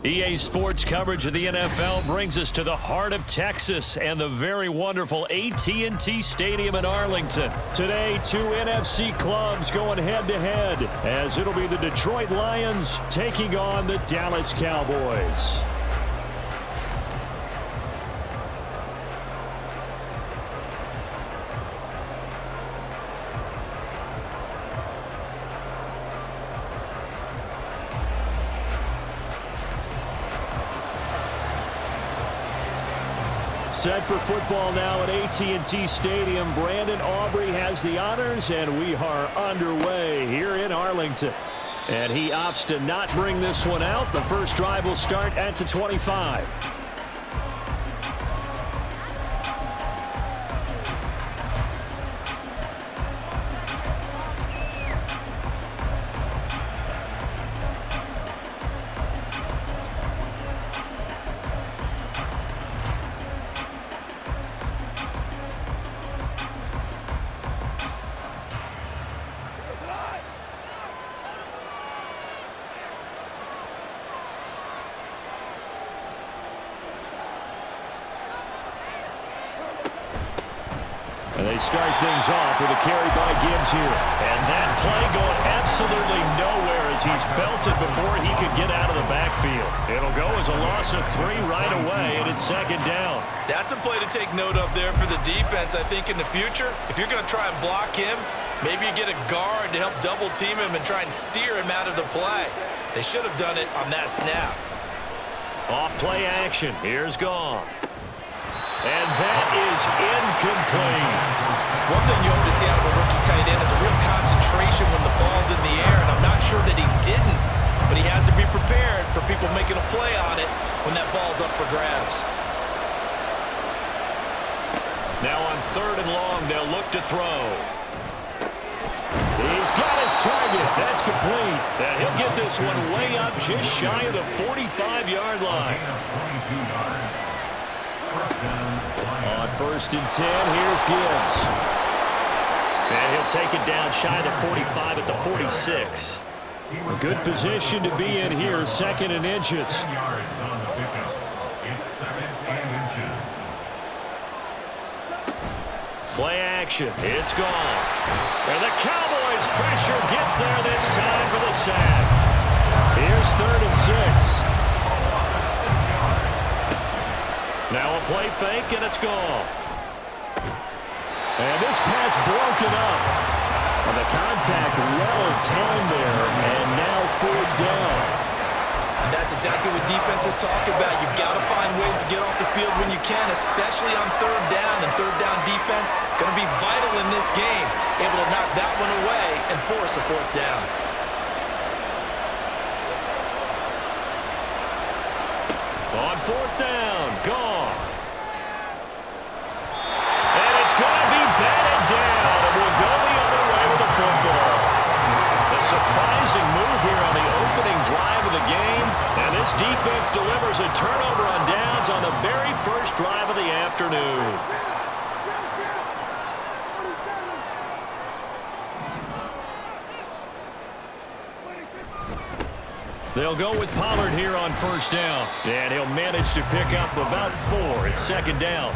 EA Sports coverage of the NFL brings us to the heart of Texas and the very wonderful AT&T Stadium in Arlington. Today, two NFC clubs going head-to-head as it'll be the Detroit Lions taking on the Dallas Cowboys. Set for football now at AT&T Stadium. Brandon Aubrey has the honors, and we are underway here in Arlington. And he opts to not bring this one out. The first drive will start at the 25. And they start things off with a carry by Gibbs here. And that play going absolutely nowhere as he's belted before he could get out of the backfield. It'll go as a loss of 3 right away, and it's second down. That's a play to take note of there for the defense, I think, in the future. If you're going to try and block him, maybe you get a guard to help double team him and try and steer him out of the play. They should have done it on that snap. Off play action. Here's Goff. And that is incomplete. One thing you hope to see out of a rookie tight end is a real concentration when the ball's in the air, and I'm not sure that he didn't, but he has to be prepared for people making a play on it when that ball's up for grabs. Now on 3rd and long, they'll look to throw. He's got his target. That's complete. And he'll get this one way up just shy of the 45-yard line. On 1st and 10, here's Gibbs. And he'll take it down shy of the 45 at the 46. A good position to be in here, 2nd and inches. Play action. It's Goff. And the Cowboys' pressure gets there this time for the sack. Here's 3rd and 6. Now a play fake, and it's Goff. And this pass broken up. And the contact well of time there, and now 4th down. And that's exactly what defenses talk about. You've got to find ways to get off the field when you can, especially on 3rd down. And 3rd down defense going to be vital in this game. Able to knock that one away and force a 4th down. On 4th down, Goff. And it's going to be batted down, and we'll go the other way with the football. A surprising move here on the opening drive of the game, and this defense delivers a turnover on downs on the very first drive of the afternoon. They'll go with Pollard here on 1st down. And he'll manage to pick up about 4. It's 2nd down.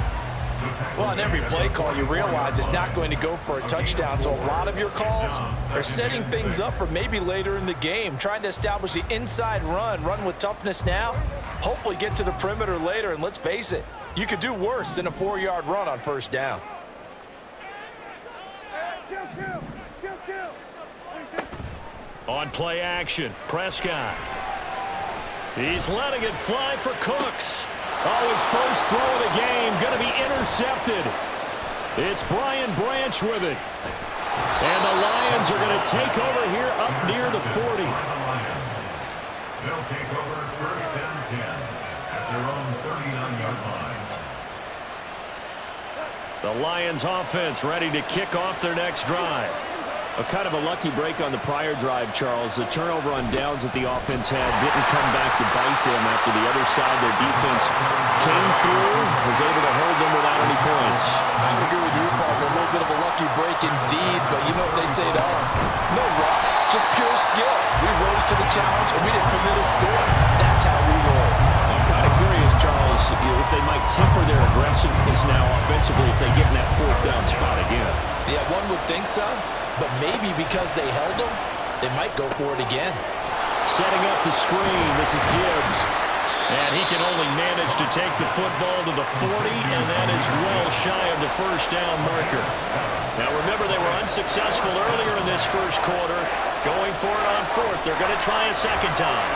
Well, on every play call, you realize it's not going to go for a touchdown. So a lot of your calls are setting things up for maybe later in the game, trying to establish the inside run with toughness now, hopefully get to the perimeter later. And let's face it, you could do worse than a 4-yard run on 1st down. On play action, Prescott. He's letting it fly for Cooks. Oh, his first throw of the game going to be intercepted. It's Brian Branch with it. And the Lions are going to take over here up near the 40. They'll take over 1st and 10 at their own 39-yard line. The Lions offense ready to kick off their next drive. A kind of a lucky break on the prior drive, Charles. The turnover on downs that the offense had didn't come back to bite them after the other side. Their defense came through, was able to hold them without any points. I agree with you, partner. A little bit of a lucky break indeed, but you know what they'd say to us. No luck, just pure skill. We rose to the challenge, and we didn't permit a score. That's how we roll. fourth down spot again. Yeah, one would think so, but maybe because they held him, they might go for it again. Setting up the screen, this is Gibbs. And he can only manage to take the football to the 40, and that is well shy of the first down marker. Now remember, they were unsuccessful earlier in this first quarter. Going for it on fourth. They're going to try a second time.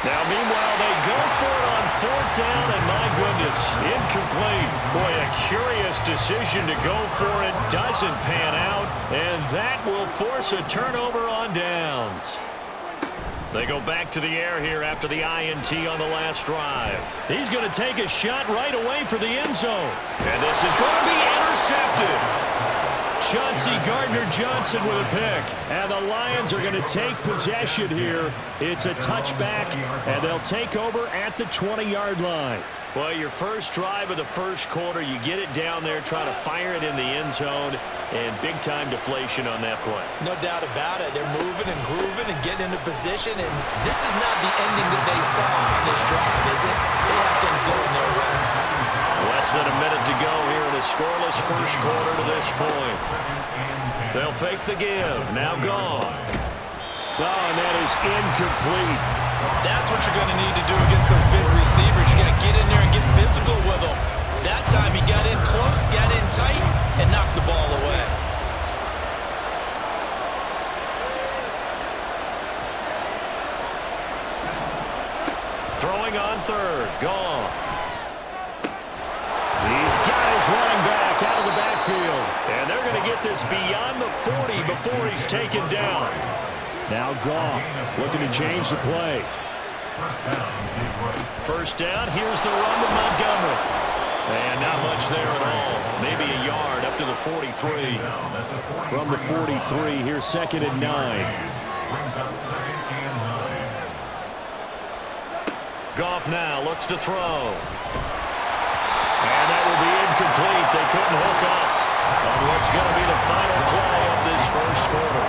Now, meanwhile, they go for it on fourth down, and my goodness, incomplete. Boy, a curious decision to go for it. Doesn't pan out, and that will force a turnover on downs. They go back to the air here after the INT on the last drive. He's going to take a shot right away for the end zone. And this is going to be intercepted. Chauncey Gardner-Johnson with a pick. And the Lions are going to take possession here. It's a touchback, and they'll take over at the 20-yard line. Well, your first drive of the first quarter, you get it down there, try to fire it in the end zone, and big-time deflation on that play. No doubt about it. They're moving and grooving and getting into position, and this is not the ending that they saw on this drive, is it? They have things going their way. Less than a minute to go here in a scoreless first quarter to this point. They'll fake the give. Now Goff. Oh, and that is incomplete. That's what you're going to need to do against those big receivers. You got to get in there and get physical with them. That time he got in close, got in tight, and knocked the ball away. Throwing on third. Goff. He's got his running back out of the backfield. And they're going to get this beyond the 40 before he's taken down. Now Goff looking to change the play. First down, here's the run to Montgomery. And not much there at all. Maybe a yard up to the 43. From the 43, here's 2nd and 9. Goff now looks to throw. And that will be incomplete. They couldn't hook up on what's going to be the final play of this first quarter.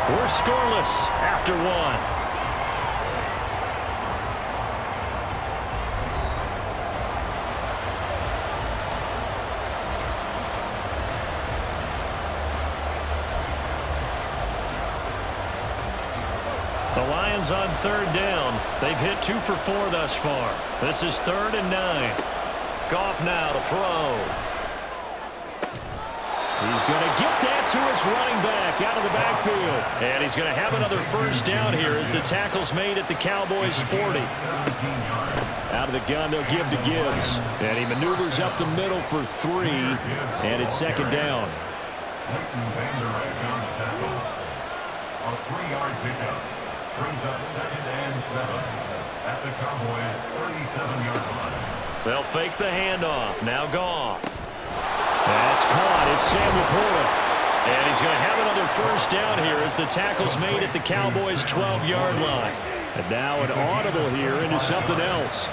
We're scoreless after one. The Lions on third down. They've hit 2 for 4 thus far. This is 3rd and 9. Goff now to throw. He's going to get that to his running back out of the backfield. And he's going to have another first down here as the tackle's made at the Cowboys' 40. Out of the gun, they'll give to Gibbs. And he maneuvers up the middle for 3. And it's 2nd down. A 3-yard pickup brings up 2nd and 7 at the Cowboys' 37-yard line. They'll fake the handoff. Now Goff. That's caught. It's Sam Laporta. And he's going to have another first down here as the tackle's made at the Cowboys' 12-yard line. And now an audible here into something else.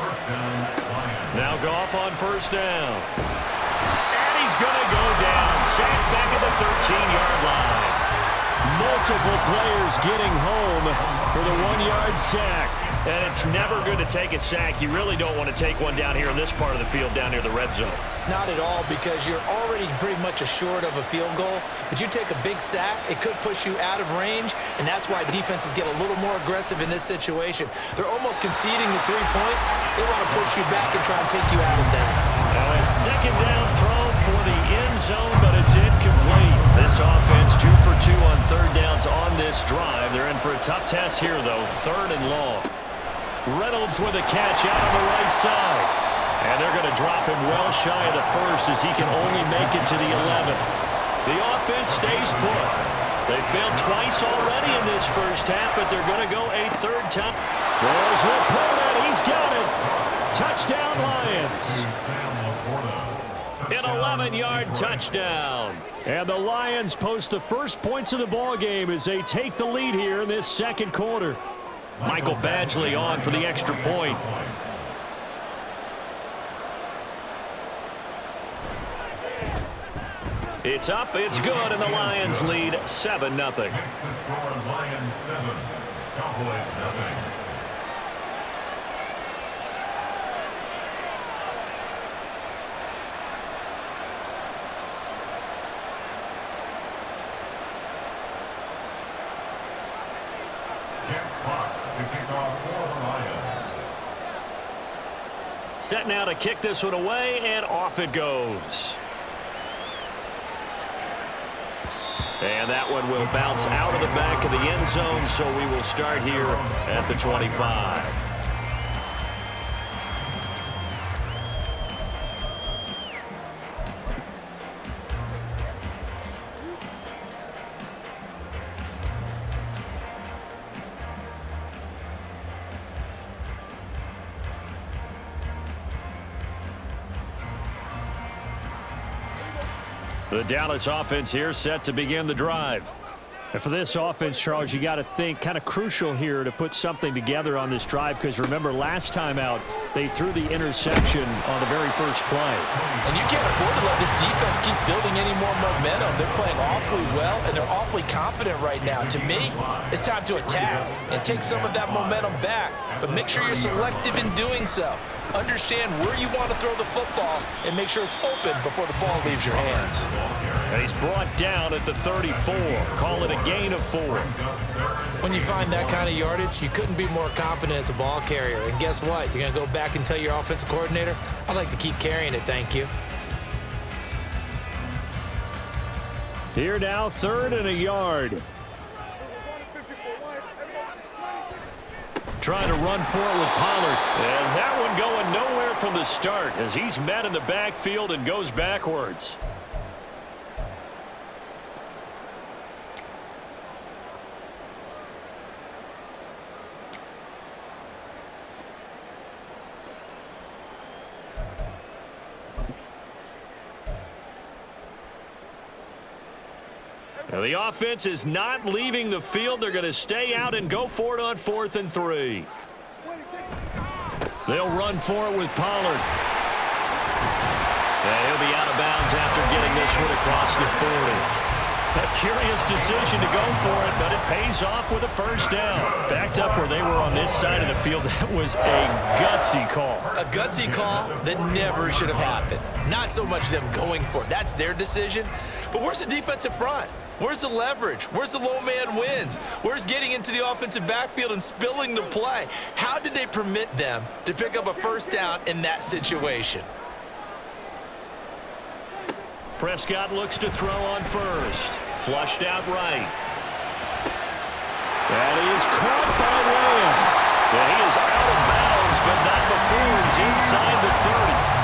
First down, Lions. Now Goff on first down. And he's going to go down. Sacked back at the 13-yard line. Multiple players getting home for the 1-yard sack. And it's never good to take a sack. You really don't want to take one down here in this part of the field, down near the red zone. Not at all, because you're already pretty much assured of a field goal. But you take a big sack, it could push you out of range, and that's why defenses get a little more aggressive in this situation. They're almost conceding the 3 points. They want to push you back and try and take you out of that. Now a second down throw for the end zone, but it's incomplete. This offense 2 for 2 on third downs on this drive. They're in for a tough test here, though. 3rd and long. Reynolds with a catch out on the right side. And they're going to drop him well shy of the first as he can only make it to the 11. The offense stays put. They failed twice already in this first half, but they're going to go a 3rd time. There's Laporta. He's got it. Touchdown, Lions. An 11-yard touchdown. And the Lions post the first points of the ball game as they take the lead here in this second quarter. Michael Badgley on for the extra point. It's up, it's good, and the Lions lead 7-0. Next to score, Lions 7, Cowboys 0. to kick off for the Lions. Set now to kick this one away, and off it goes. And that one will bounce out of the back of the end zone, so we will start here at the 25. The Dallas offense here set to begin the drive. And for this offense, Charles, you got to think kind of crucial here to put something together on this drive, because remember last time out they threw the interception on the very first play. And you can't afford to let this defense keep building any more momentum. They're playing awfully well, and they're awfully confident right now. To me, it's time to attack and take some of that momentum back, but make sure you're selective in doing so. Understand where you want to throw the football and make sure it's open before the ball leaves your hands. And he's brought down at the 34. Call it a gain of 4. When you find that kind of yardage, you couldn't be more confident as a ball carrier. And guess what? You're going to go back and tell your offensive coordinator, I'd like to keep carrying it, thank you. Here now, 3rd and a yard. Trying to run for it with Pollard. And that one going nowhere from the start as he's met in the backfield and goes backwards. Now the offense is not leaving the field. They're going to stay out and go for it on 4th and 3. They'll run for it with Pollard. And he'll be out of bounds after getting this one across the 40. A curious decision to go for it, but it pays off with a first down. Backed up where they were on this side of the field. That was a gutsy call. A gutsy call that never should have happened. Not so much them going for it. That's their decision. But where's the defensive front? Where's the leverage? Where's the low man wins? Where's getting into the offensive backfield and spilling the play? How did they permit them to pick up a first down in that situation? Prescott looks to throw on first. Flushed out right. And he is caught by Lamb. And he is out of bounds, but not before he's inside the 30.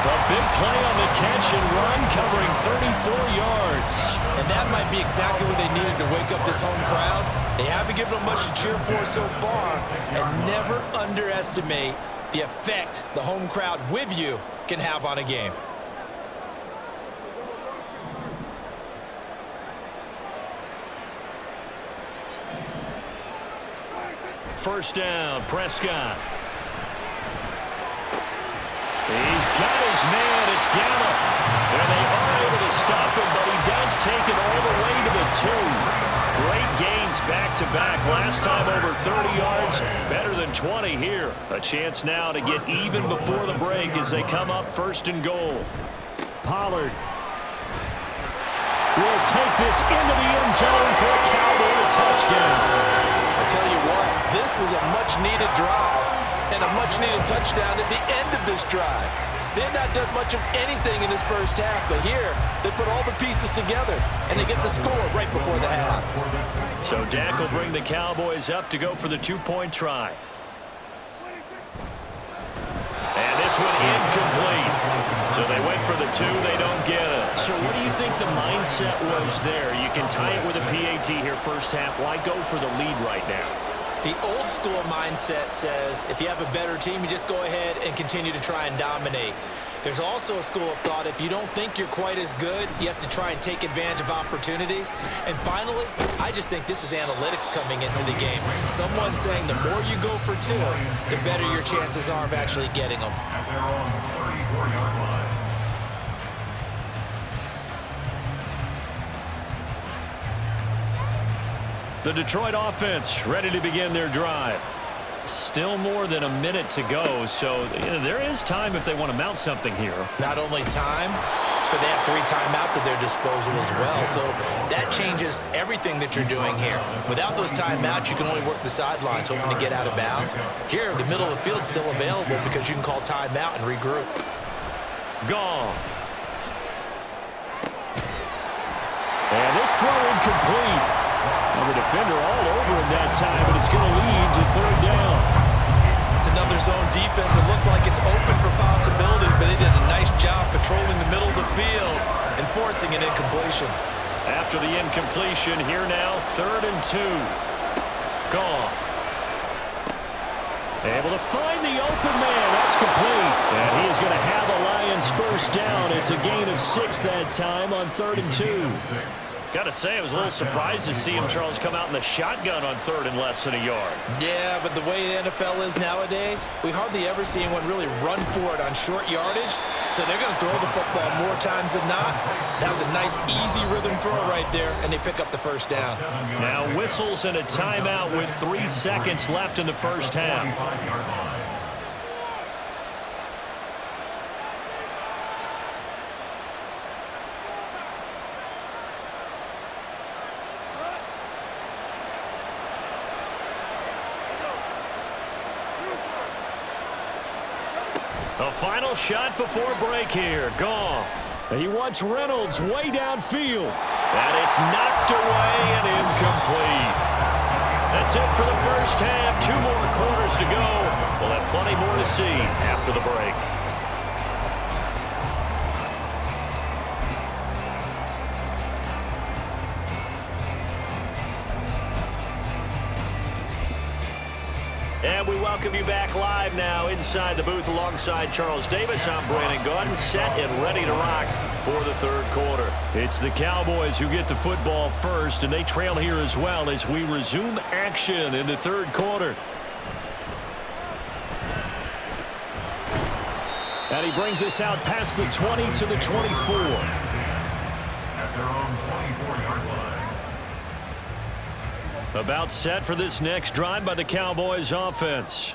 A big play on the catch and run, covering 34 yards. And that might be exactly what they needed to wake up this home crowd. They haven't given them much to cheer for so far. And never underestimate the effect the home crowd with you can have on a game. First down, Prescott. He's got his man. It's Gallup. And they are able to stop him, but he does take it all the way to the 2. Great gains back-to-back. Last time over 30 yards, better than 20 here. A chance now to get even before the break as they come up 1st and goal. Pollard will take this into the end zone for a Cowboy touchdown. I tell you what, this was a much-needed drive and a much-needed touchdown at the end of this drive. They had not done much of anything in this first half, but here they put all the pieces together, and they get the score right before the half. So Dak will bring the Cowboys up to go for the 2-point try. And this one incomplete. So they went for the 2, they don't get it. So what do you think the mindset was there? You can tie it with a PAT here first half. Why go for the lead right now? The old school mindset says if you have a better team, you just go ahead and continue to try and dominate. There's also a school of thought, if you don't think you're quite as good, you have to try and take advantage of opportunities. And finally, I just think this is analytics coming into the game. Someone saying the more you go for 2, the better your chances are of actually getting them. At their own 34-yard line. The Detroit offense ready to begin their drive. Still more than a minute to go, so there is time if they want to mount something here. Not only time, But they have 3 timeouts at their disposal as well, so that changes everything that you're doing here. Without those timeouts, you can only work the sidelines, hoping to get out of bounds. Here, the middle of the field is still available because you can call timeout and regroup. Goff. And this throw incomplete. Well, the defender all over him that time, but it's going to lead to 3rd down. It's another zone defense. It looks like it's open for possibilities, but they did a nice job patrolling the middle of the field and forcing an incompletion. After the incompletion, here now, 3rd and 2. Goff. Able to find the open man. That's complete. And he is going to have the Lions 1st down. It's a gain of 6 that time on 3rd and 2. Got to say, I was a little surprised to see him, Charles, come out in the shotgun on 3rd and less than a yard. Yeah, but the way the NFL is nowadays, we hardly ever see anyone really run for it on short yardage. So they're going to throw the football more times than not. That was a nice, easy rhythm throw right there, and they pick up the 1st down. Now whistles and a timeout with 3 seconds left in the 1st half. A final shot before break here. Goff. And he wants Reynolds way downfield. And it's knocked away and incomplete. That's it for the 1st half. 2 more quarters to go. We'll have plenty more to see after the break. And we welcome you back live now inside the booth alongside Charles Davis. I'm Brandon Gaudin, set and ready to rock for the 3rd quarter. It's the Cowboys who get the football first, and they trail here as well as we resume action in the 3rd quarter. And he brings us out past the 20 to the 24. At their own 24-yard line. About set for this next drive by the Cowboys offense.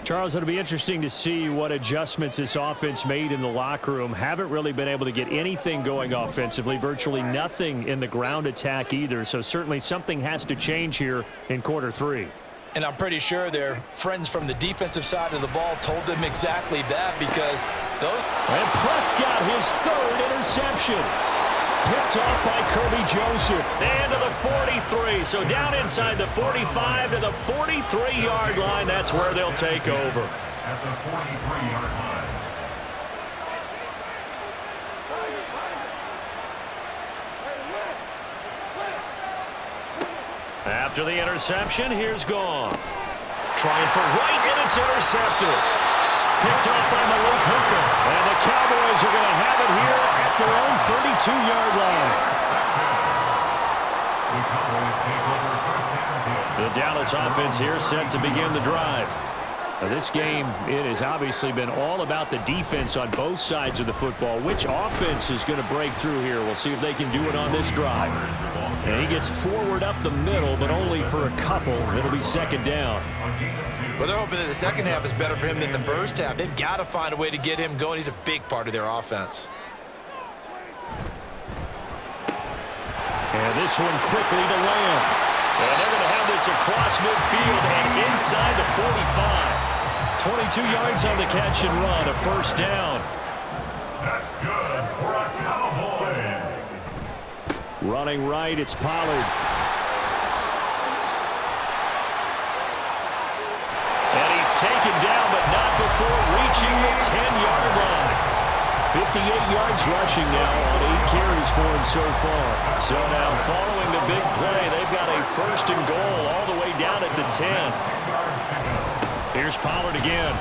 Charles, it'll be interesting to see what adjustments this offense made in the locker room. Haven't really been able to get anything going offensively, virtually nothing in the ground attack either. So certainly something has to change here in quarter 3. And I'm pretty sure their friends from the defensive side of the ball told them exactly that, because those... And Prescott, his 3rd interception. Picked off by Kirby Joseph. And to the 43. So down inside the 45 to the 43-yard line. That's where they'll take over. At the 43-yard line. After the interception, here's Goff. Trying for right, and it's intercepted. Picked off by Malik Hooker. And the Cowboys are going to have it here at their own 32-yard line. The Cowboys take over 1st and 10. The Dallas offense here set to begin the drive. Now this game, it has obviously been all about the defense on both sides of the football. Which offense is going to break through here? We'll see if they can do it on this drive. And he gets forward up the middle, but only for a couple. It'll be 2nd down. Well, they're hoping that the 2nd half is better for him than the 1st half. They've got to find a way to get him going. He's a big part of their offense. And this one quickly to Lamb. And they're going to have this across midfield and inside the 45. 22 yards on the catch and run, a 1st down. That's good for a Cowboys. Running right, it's Pollard. And he's taken down, but not before reaching the 10-yard line. 58 yards rushing now on 8 carries for him so far. So now following the big play, they've got a 1st and goal all the way down at the 10. Here's Pollard again.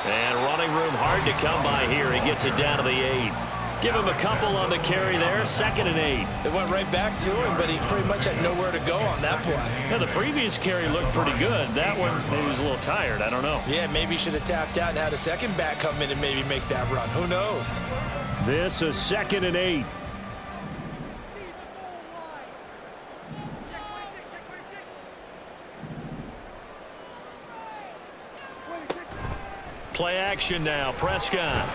And running room hard to come by here. He gets it down to the 8. Give him a couple on the carry there. 2nd and 8. They went right back to him, but he pretty much had nowhere to go on that play. Yeah, the previous carry looked pretty good. That one, maybe he was a little tired. I don't know. Yeah, maybe he should have tapped out and had a 2nd back come in and maybe make that run. Who knows? This is 2nd and 8. Play action now. Prescott.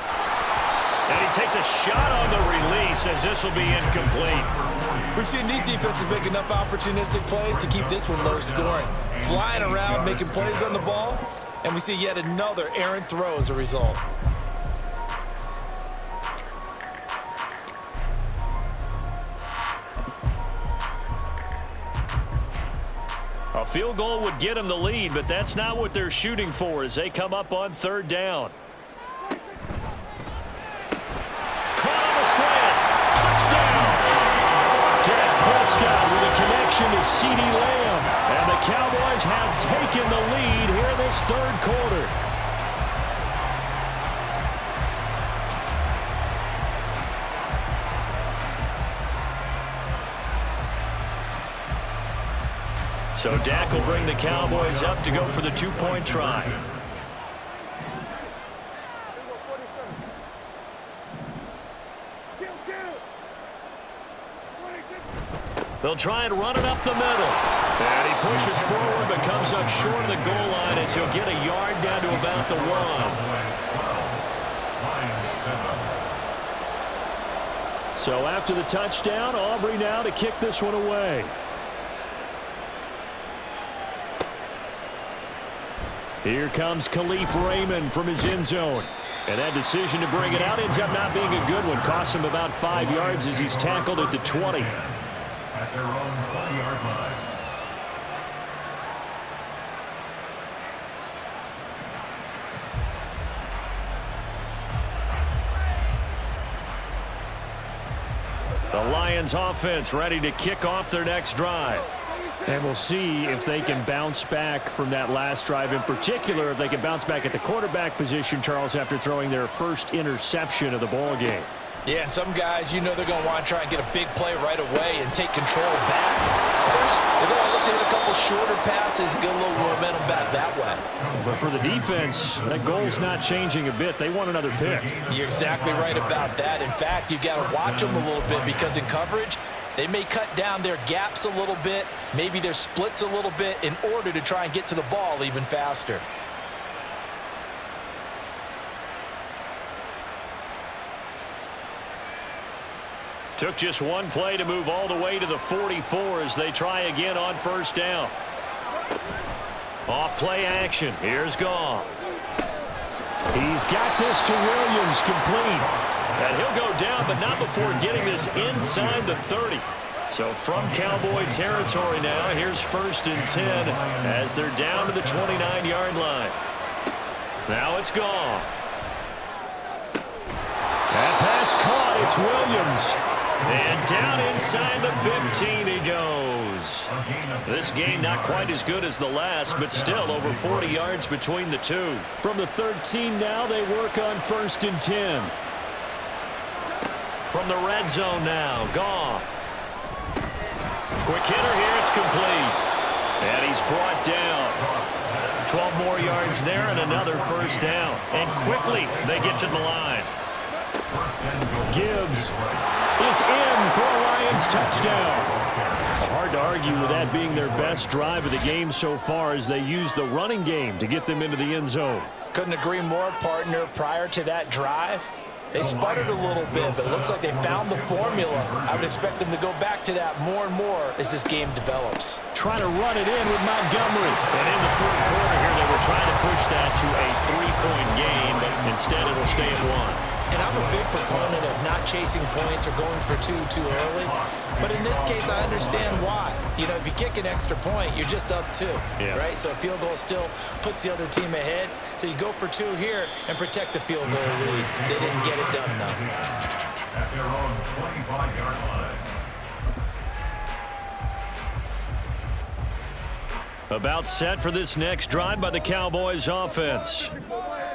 And he takes a shot on the release as this will be incomplete. We've seen these defenses make enough opportunistic plays to keep this one low scoring. Flying around, making plays on the ball, and we see yet another errant throw as a result. A field goal would get them the lead, but that's not what they're shooting for as they come up on third down. Caught on the slant. Touchdown. Dak Prescott with a connection to CeeDee Lamb. And the Cowboys have taken the lead here in this third quarter. So Dak will bring the Cowboys up to go for the two-point try. They'll try and run it up the middle. And he pushes forward but comes up short of the goal line as he'll get a yard down to about the 1. So after the touchdown, Aubrey now to kick this one away. Here comes Khalif Raymond from his end zone. And that decision to bring it out ends up not being a good one. Costs him about 5 yards as he's tackled at the 20. At their own 20-yard line. The Lions offense ready to kick off their next drive. And we'll see if they can bounce back from that last drive. In particular, if they can bounce back at the quarterback position, Charles, after throwing their first interception of the ball game. Yeah, and some guys, you know they're going to want to try and get a big play right away and take control back. Others, they're going to look to hit a couple shorter passes and get a little momentum back that way. But for the defense, that goal's not changing a bit. They want another pick. You're exactly right about that. In fact, you got to watch them a little bit because in coverage, they may cut down their gaps a little bit, maybe their splits a little bit in order to try and get to the ball even faster. Took just one play to move all the way to the 44 as they try again on first down. Off play action. Here's Goff. He's got this to Williams, complete. And he'll go down, but not before getting this inside the 30. So from Cowboy territory now, here's 1st and 10 as they're down to the 29-yard line. Now it's Goff. That pass caught. It's Williams. And down inside the 15 he goes. This game not quite as good as the last, but still over 40 yards between the two. From the 13 now, they work on 1st and 10. From the red zone now, Goff. Quick hitter here, it's complete. And he's brought down. 12 more yards there and another first down. And quickly they get to the line. Gibbs is in for a Lions touchdown. Hard to argue with that being their best drive of the game so far as they use the running game to get them into the end zone. Couldn't agree more, partner. Prior to that drive, they sputtered a little bit, but it looks like they found the formula. I would expect them to go back to that more and more as this game develops. Trying to run it in with Montgomery. And in the third quarter here, they were trying to push that to a 3-point game, but instead it'll stay at 1. And I'm a big proponent of not chasing points or going for two too early. But in this case, I understand why. You know, if you kick an extra point, you're just up 2, right? So a field goal still puts the other team ahead. So you go for 2 here and protect the field goal lead. They didn't get it done, though. At their own 25-yard line. About set for this next drive by the Cowboys offense.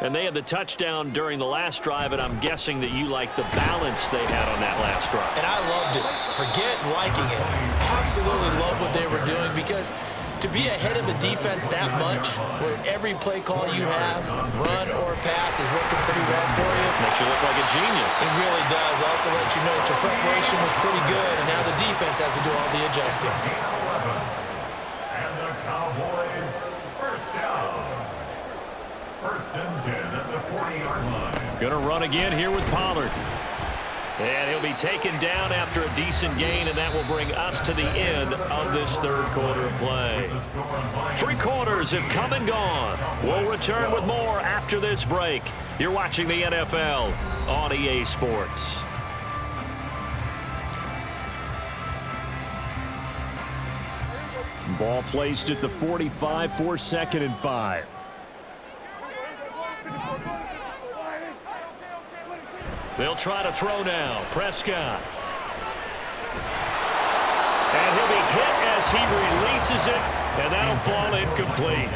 And they had the touchdown during the last drive, and I'm guessing that you like the balance they had on that last drive. And I loved it. Forget liking it. Absolutely love what they were doing because to be ahead of the defense that much, where every play call you have, run or pass, is working pretty well for you. Makes you look like a genius. It really does. Also let you know that your preparation was pretty good, and now the defense has to do all the adjusting. And the Cowboys first down. First and 10 at the 40-yard line. Going to run again here with Pollard. And he'll be taken down after a decent gain, and that will bring us to the end of this third quarter of play. 3 quarters have come and gone. We'll return with more after this break. You're watching the NFL on EA Sports. Ball placed at the 45 for 2nd and 5. They'll try to throw now. Prescott. And he'll be hit as he releases it, and that'll fall incomplete.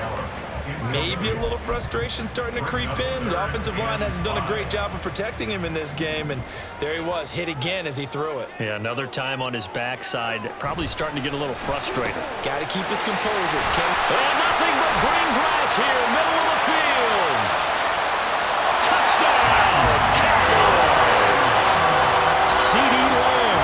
Maybe a little frustration starting to creep in. The offensive line hasn't done a great job of protecting him in this game, and there he was, hit again as he threw it. Yeah, another time on his backside, probably starting to get a little frustrated. Got to keep his composure. And nothing but green grass here, middle of the field. Touchdown, Cowboys! CeeDee Lamb,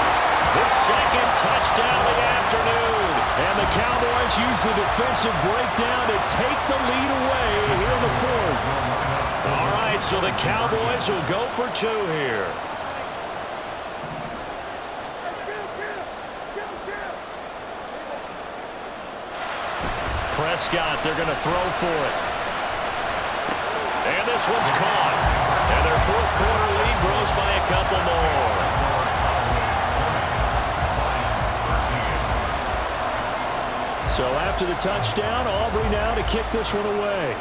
the 2nd touchdown of the afternoon. And the Cowboys use the defensive breakdown to take the lead away here in the 4th. All right, so the Cowboys will go for 2 here. Prescott, they're going to throw for it. And this one's caught. And their 4th quarter lead grows by a couple more. So after the touchdown, Aubrey now to kick this one away.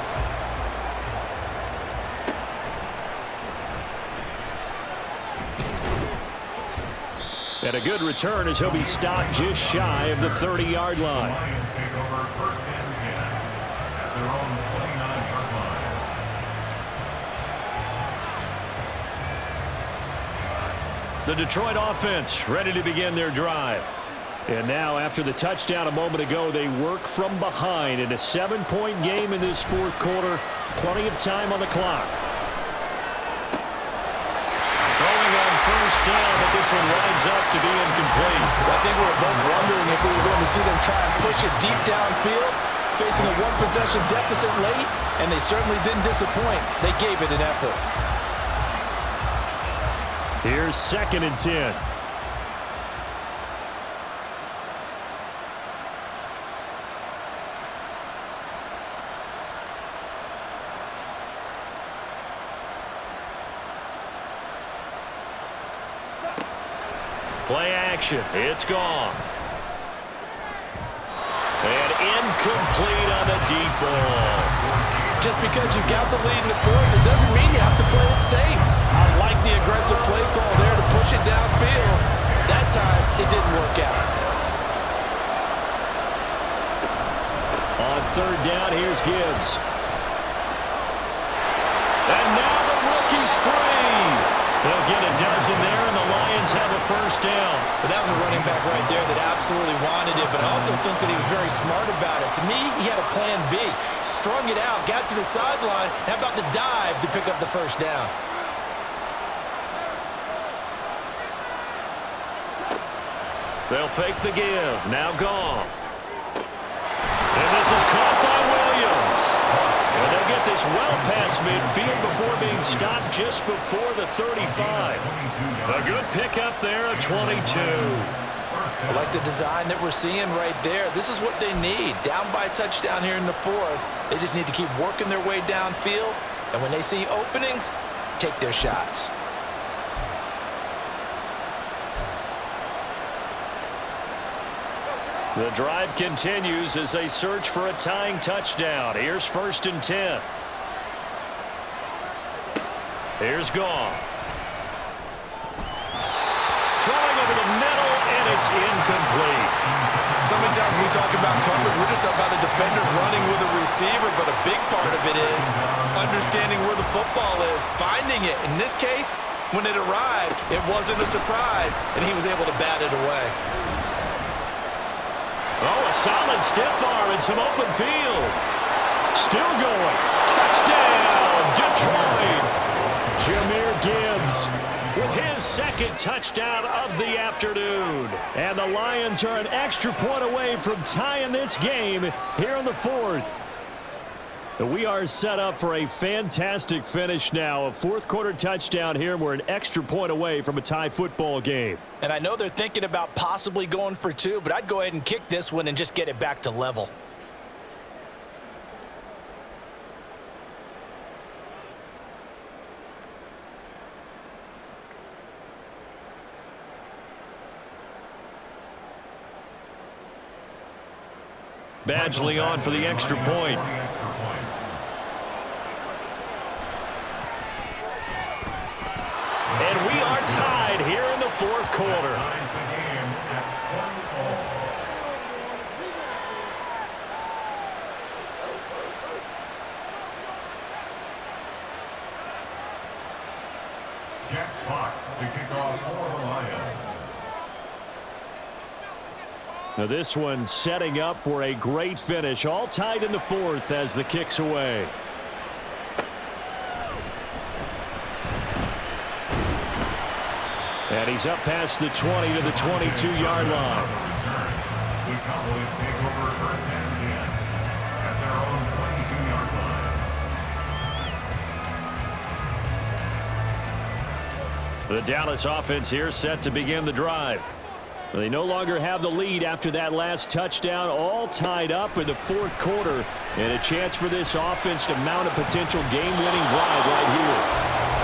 And a good return as he'll be stopped just shy of the 30-yard line. Lions take over 1st and 10 at their own 29-yard line. The Detroit offense ready to begin their drive. And now, after the touchdown a moment ago, they work from behind in a 7-point game in this 4th quarter. Plenty of time on the clock. Throwing on 1st down, but this one winds up to be incomplete. I think we were both wondering if we were going to see them try and push it deep downfield, facing a 1-possession deficit late, and they certainly didn't disappoint. They gave it an effort. Here's 2nd and 10. Play action. It's gone. And incomplete on the deep ball. Just because you got the lead in the 4th, it doesn't mean you have to play it safe. I like the aggressive play call there to push it downfield. That time, it didn't work out. On 3rd down, here's Gibbs. And now the rookie's free. They'll get a dozen there, and the Lions have a 1st down. But that was a running back right there that absolutely wanted it, but I also think that he was very smart about it. To me, he had a plan B. Strung it out, got to the sideline. How about the dive to pick up the 1st down? They'll fake the give. Now Goff. And this is caught by Williams. And they'll get this well past midfield before being stopped just before the 35. A good pickup there, a 22. I like the design that we're seeing right there. This is what they need. Down by a touchdown here in the 4th. They just need to keep working their way downfield. And when they see openings, take their shots. The drive continues as they search for a tying touchdown. Here's 1st and 10. Here's Goff. Throwing over the middle, and it's incomplete. So many times we talk about coverage, we're just about a defender running with a receiver, but a big part of it is understanding where the football is, finding it. In this case, when it arrived, it wasn't a surprise, and he was able to bat it away. Oh, a solid stiff arm and some open field. Still going. Touchdown, Detroit. Jahmyr Gibbs with his 2nd touchdown of the afternoon. And the Lions are an extra point away from tying this game here in the 4th. We are set up for a fantastic finish now. A fourth-quarter touchdown here. We're an extra point away from a tie football game. And I know they're thinking about possibly going for two, but I'd go ahead and kick this one and just get it back to level. Badgley on for the extra point. And we are tied here in the fourth quarter. Jack Fox to kick off for the Lions. Now this one setting up for a great finish. All tied in the fourth as the kick's away. And he's up past the 20 to the 22-yard line. The Cowboys take over first and 10 at their own 22-yard line. The Dallas offense here set to begin the drive. They no longer have the lead after that last touchdown, all tied up in the fourth quarter, and a chance for this offense to mount a potential game-winning drive right here.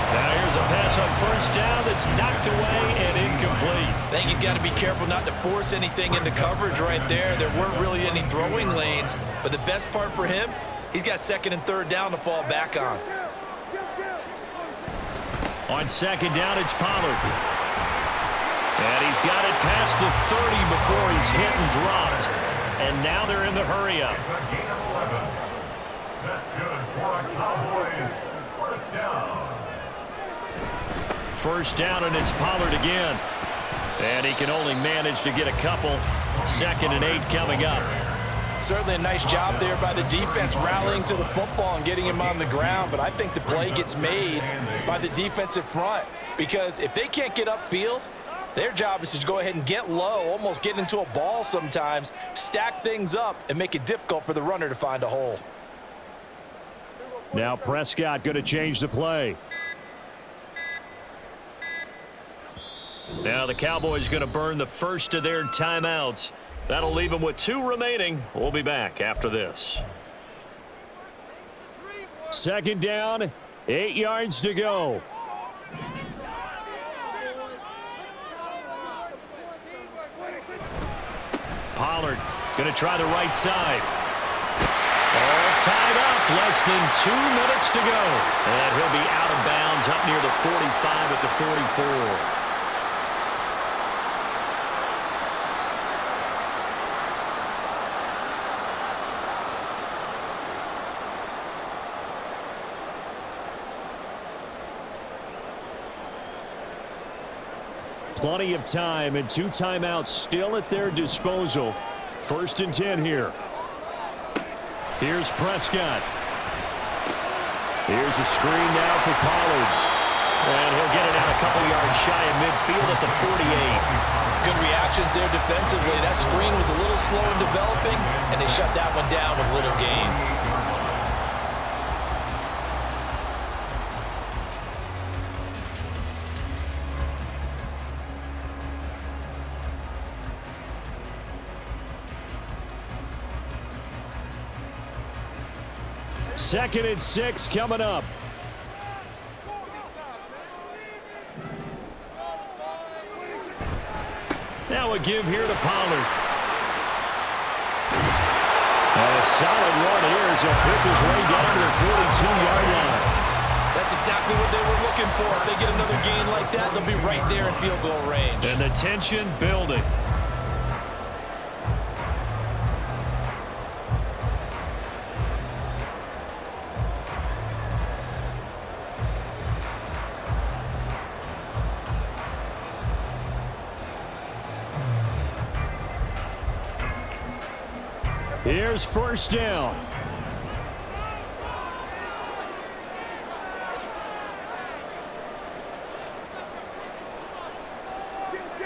Now here's a pass on first down that's knocked away and incomplete. I think he's got to be careful not to force anything into coverage right there. There weren't really any throwing lanes, but the best part for him, he's got second and third down to fall back on. On second down, it's Pollard. And he's got it past the 30 before he's hit and dropped. And now they're in the hurry-up. It's a gain of 11. That's good for a Cowboys first down. First down, and it's Pollard again. And he can only manage to get a couple. Second and 8 coming up. Certainly a nice job there by the defense rallying to the football and getting him on the ground, but I think the play gets made by the defensive front because if they can't get upfield, their job is to go ahead and get low, almost get into a ball sometimes, stack things up, and make it difficult for the runner to find a hole. Now Prescott going to change the play. Now the Cowboys going to burn the first of their timeouts. That'll leave them with 2 remaining. We'll be back after this. Second down, 8 yards to go. Pollard going to try the right side. All tied up, less than 2 minutes to go. And he'll be out of bounds up near the 45 at the 44. Plenty of time and 2 timeouts still at their disposal. First and 10 here. Here's Prescott. Here's a screen now for Pollard. And he'll get it out a couple yards shy of midfield at the 48. Good reactions there defensively. That screen was a little slow in developing, and they shut that one down with little gain. Second and 6 coming up. Now a give here to Pollard. And a solid run here as he'll pick his way down to the 42-yard line. That's exactly what they were looking for. If they get another gain like that, they'll be right there in field goal range. And the tension building. Here's first down.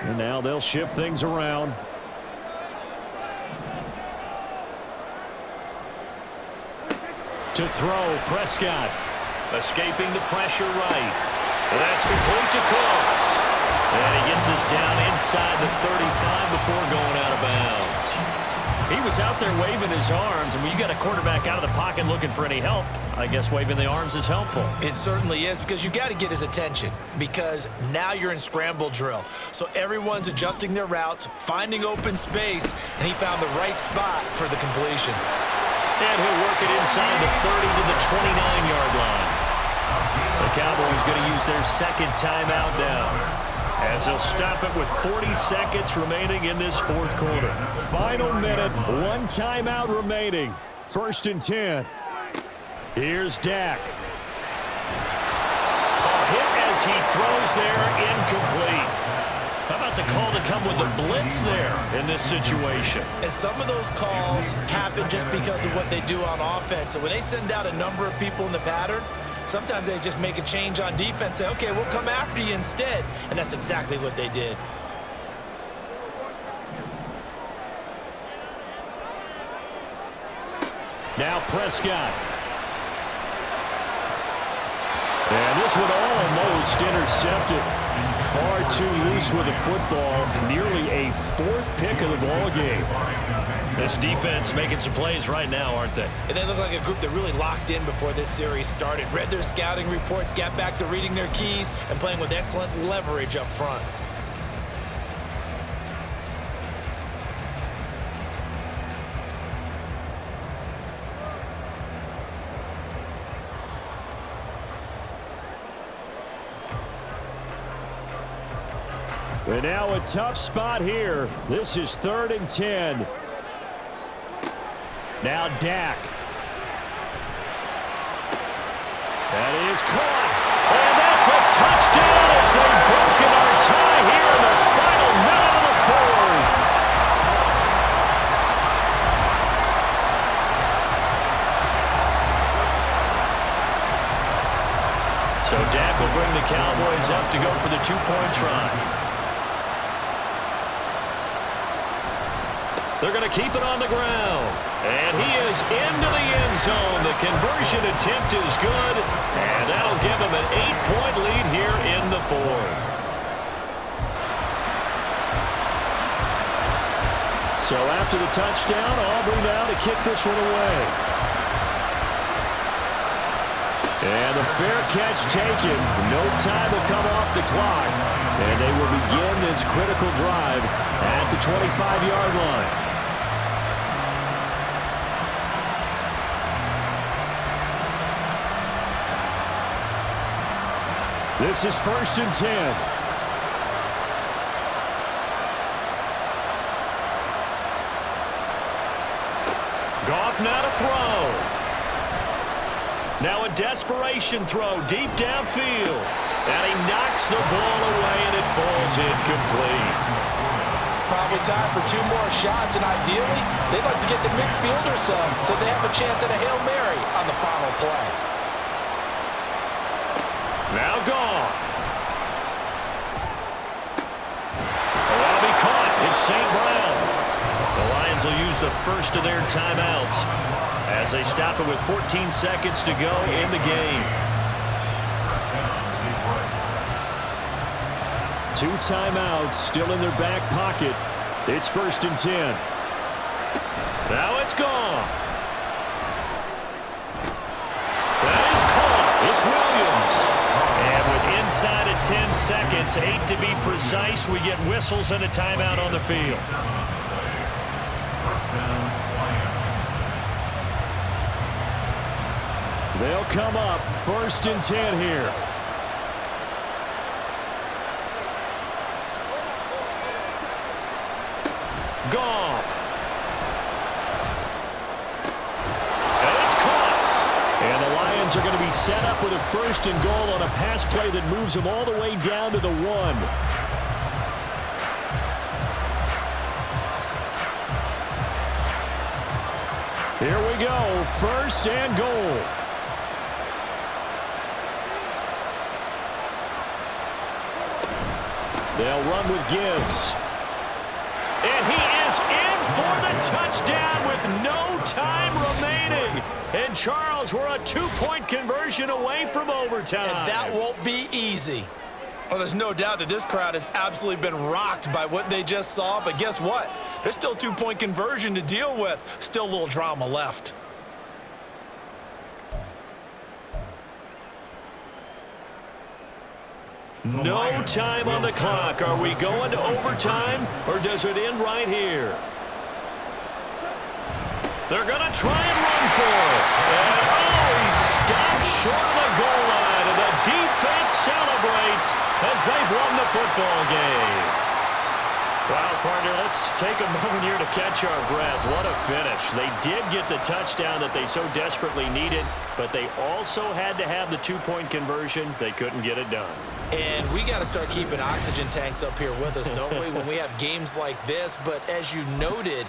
And now they'll shift things around. To throw, Prescott. Escaping the pressure right. That's complete to Cooks. And he gets us down inside the 35 before going out of bounds. He was out there waving his arms, and when you got a quarterback out of the pocket looking for any help, I guess waving the arms is helpful. It certainly is, because you got to get his attention, because now you're in scramble drill. So everyone's adjusting their routes, finding open space, and he found the right spot for the completion. And he'll work it inside the 30 to the 29-yard line. The Cowboys going to use their second timeout now, as they'll stop it with 40 seconds remaining in this fourth quarter. Final minute, one timeout remaining. 1st and 10. Here's Dak. A hit as he throws there, incomplete. How about the call to come with the blitz there in this situation? And some of those calls happen just because of what they do on offense. So when they send out a number of people in the pattern, sometimes they just make a change on defense, say, okay, we'll come after you instead. And that's exactly what they did. Now Prescott. And this one almost intercepted. Far too loose with the football. Nearly a 4th pick of the ball game. This defense making some plays right now, aren't they? And they look like a group that really locked in before this series started. Read their scouting reports, got back to reading their keys, and playing with excellent leverage up front. And now a tough spot here. This is 3rd and 10. Now Dak. That is caught. And that's a touchdown as they've broken our tie here in the final minute of the 4th. So Dak will bring the Cowboys up to go for the 2-point try. They're going to keep it on the ground. And he is into the end zone. The conversion attempt is good. And that'll give him an 8-point lead here in the 4th. So after the touchdown, Auburn now to kick this one away. And a fair catch taken. No time to come off the clock. And they will begin this critical drive at the 25-yard line. This is 1st and 10. Goff now to throw. Now a desperation throw deep downfield. And he knocks the ball away and it falls incomplete. Probably time for 2 more shots, and ideally, they'd like to get to midfield or so they have a chance at a Hail Mary on the final play. Now Goff. That'll be caught. It's St. Brown. The Lions will use the first of their timeouts as they stop it with 14 seconds to go in the game. 2 timeouts still in their back pocket. It's 1st and 10. Now it's Goff. That is caught. It's Williams. And with inside of 10 seconds, 8 to be precise, we get whistles and a timeout on the field. They'll come up 1st and 10 here. Goff. And it's caught. And the Lions are going to be set up with a 1st and goal on a pass play that moves them all the way down to the 1. Here we go, 1st and goal. They'll run with Gibbs. And he is in for the touchdown with no time remaining. And, Charles, we're a 2-point conversion away from overtime. And that won't be easy. Well, there's no doubt that this crowd has absolutely been rocked by what they just saw, but guess what? There's still 2-point conversion to deal with. Still a little drama left. No time on the clock. Are we going to overtime, or does it end right here? They're going to try and run for it. And, he stopped short of the goal line, and the defense celebrates as they've won the football game. Well, partner, let's take a moment here to catch our breath. What a finish. They did get the touchdown that they so desperately needed, but they also had to have the 2-point conversion. They couldn't get it done. And we got to start keeping oxygen tanks up here with us, don't we, when we have games like this? But as you noted,